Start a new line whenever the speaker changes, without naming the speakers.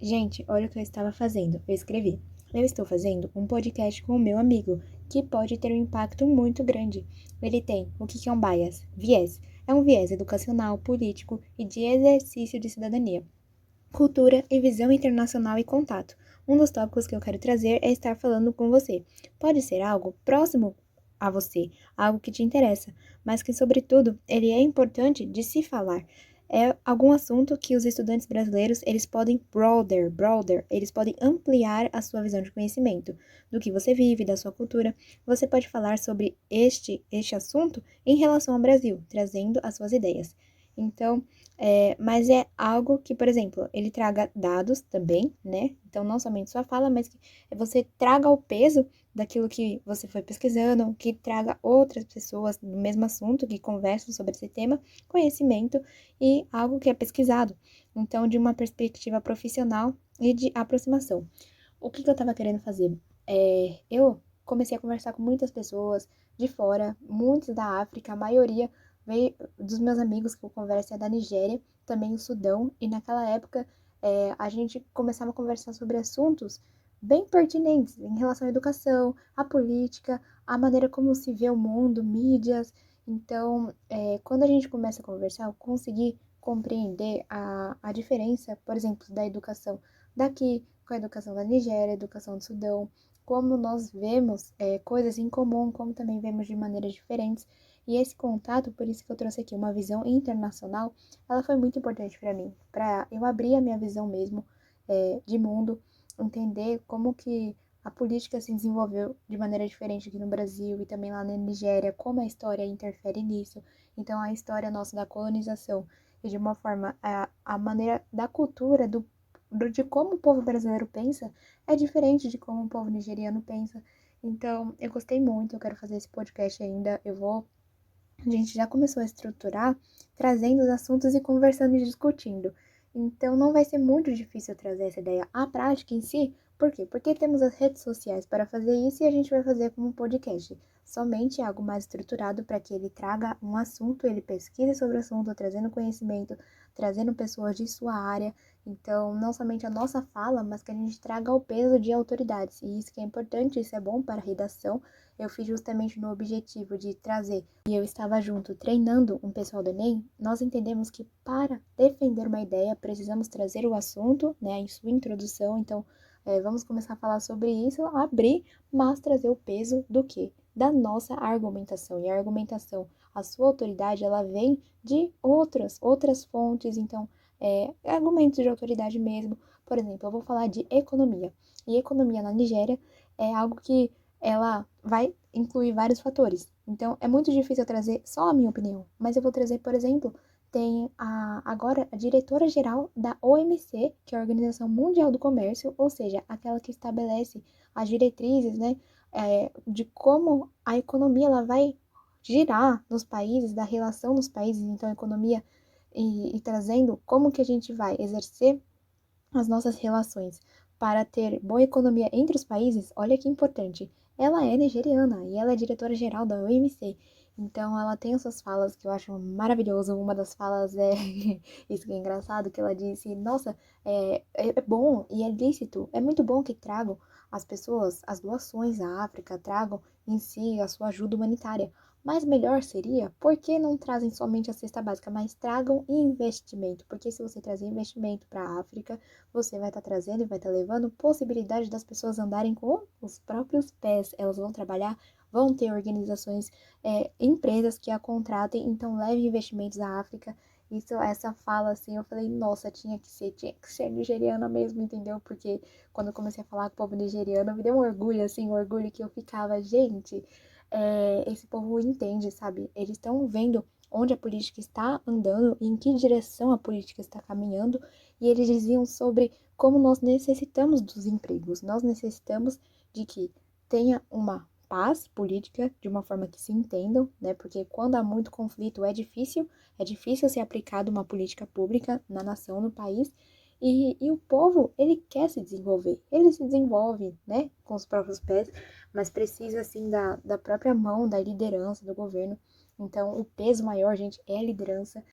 Gente, olha o que eu estava fazendo. Eu escrevi. Eu estou fazendo um podcast com o meu amigo, que pode ter um impacto muito grande. Ele tem o que é um bias? Viés. É um viés educacional, político e de exercício de cidadania, cultura e visão internacional e contato. Um dos tópicos que eu quero trazer é estar falando com você. Pode ser algo próximo a você, algo que te interessa, mas que, sobretudo, ele é importante de se falar. É algum assunto que os estudantes brasileiros, eles podem eles podem ampliar a sua visão de conhecimento, do que você vive, da sua cultura. Você pode falar sobre este assunto em relação ao Brasil, trazendo as suas ideias. Então, mas é algo que, por exemplo, ele traga dados também, né? Então, não somente sua fala, mas que você traga o peso daquilo que você foi pesquisando, que traga outras pessoas do mesmo assunto que conversam sobre esse tema, conhecimento e algo que é pesquisado. Então, de uma perspectiva profissional e de aproximação. O que eu estava querendo fazer? Eu comecei a conversar com muitas pessoas de fora, muitos da África, a maioria veio dos meus amigos que eu converso é da Nigéria, também o Sudão, e naquela época a gente começava a conversar sobre assuntos bem pertinentes em relação à educação, à política, à maneira como se vê o mundo, mídias. Então, quando a gente começa a conversar, eu consegui compreender a diferença, por exemplo, da educação daqui com a educação da Nigéria, a educação do Sudão, como nós vemos coisas em comum, como também vemos de maneiras diferentes. E esse contato, por isso que eu trouxe aqui uma visão internacional, ela foi muito importante para mim, para eu abrir a minha visão mesmo de mundo, entender como que a política se desenvolveu de maneira diferente aqui no Brasil e também lá na Nigéria, como a história interfere nisso. Então, a história nossa da colonização e de uma forma a maneira da cultura, de como o povo brasileiro pensa, é diferente de como o povo nigeriano pensa. Então, eu gostei muito, eu quero fazer esse podcast ainda, a gente já começou a estruturar trazendo os assuntos e conversando e discutindo. Então não vai ser muito difícil trazer essa ideia à prática em si. Por quê? Porque temos as redes sociais para fazer isso e a gente vai fazer como um podcast. Somente algo mais estruturado para que ele traga um assunto, ele pesquise sobre o assunto, trazendo conhecimento, trazendo pessoas de sua área. Então, não somente a nossa fala, mas que a gente traga o peso de autoridades. E isso que é importante, isso é bom para a redação. Eu fiz justamente no objetivo de trazer, e eu estava junto treinando um pessoal do Enem, nós entendemos que para defender uma ideia precisamos trazer o assunto, né, em sua introdução, então vamos começar a falar sobre isso, abrir, mas trazer o peso do quê? Da nossa argumentação, e a argumentação, a sua autoridade, ela vem de outras fontes, então, argumentos de autoridade mesmo, por exemplo, eu vou falar de economia, e economia na Nigéria é algo que ela vai incluir vários fatores. Então, é muito difícil eu trazer só a minha opinião, mas eu vou trazer, por exemplo, tem agora a diretora-geral da OMC, que é a Organização Mundial do Comércio, ou seja, aquela que estabelece as diretrizes, né, de como a economia ela vai girar nos países, da relação nos países, então a economia e trazendo como que a gente vai exercer as nossas relações para ter boa economia entre os países, olha que importante. Ela é nigeriana e ela é diretora-geral da OMC. Então ela tem essas falas que eu acho maravilhoso. Uma das falas é isso que é engraçado, que ela disse, nossa, é bom e é lícito, é muito bom que tragam as pessoas, as doações à África, tragam em si a sua ajuda humanitária. Mas melhor seria, por que não trazem somente a cesta básica, mas tragam investimento? Porque se você trazer investimento para a África, você vai estar trazendo e vai estar levando possibilidade das pessoas andarem com os próprios pés. Elas vão trabalhar, vão ter organizações, empresas que a contratem, então leve investimentos à África. Isso, essa fala assim, eu falei, nossa, tinha que ser nigeriana mesmo, entendeu? Porque quando eu comecei a falar com o povo nigeriano, me deu um orgulho, assim, um orgulho que eu ficava, gente, esse povo entende, sabe? Eles estão vendo onde a política está andando, em que direção a política está caminhando, e eles diziam sobre como nós necessitamos dos empregos, nós necessitamos de que tenha uma paz política de uma forma que se entendam, né? Porque quando há muito conflito é difícil ser aplicada uma política pública na nação, no país, e o povo, ele quer se desenvolver, ele se desenvolve, né, com os próprios pés, mas precisa, assim, da própria mão, da liderança do governo. Então, o peso maior, gente, é a liderança.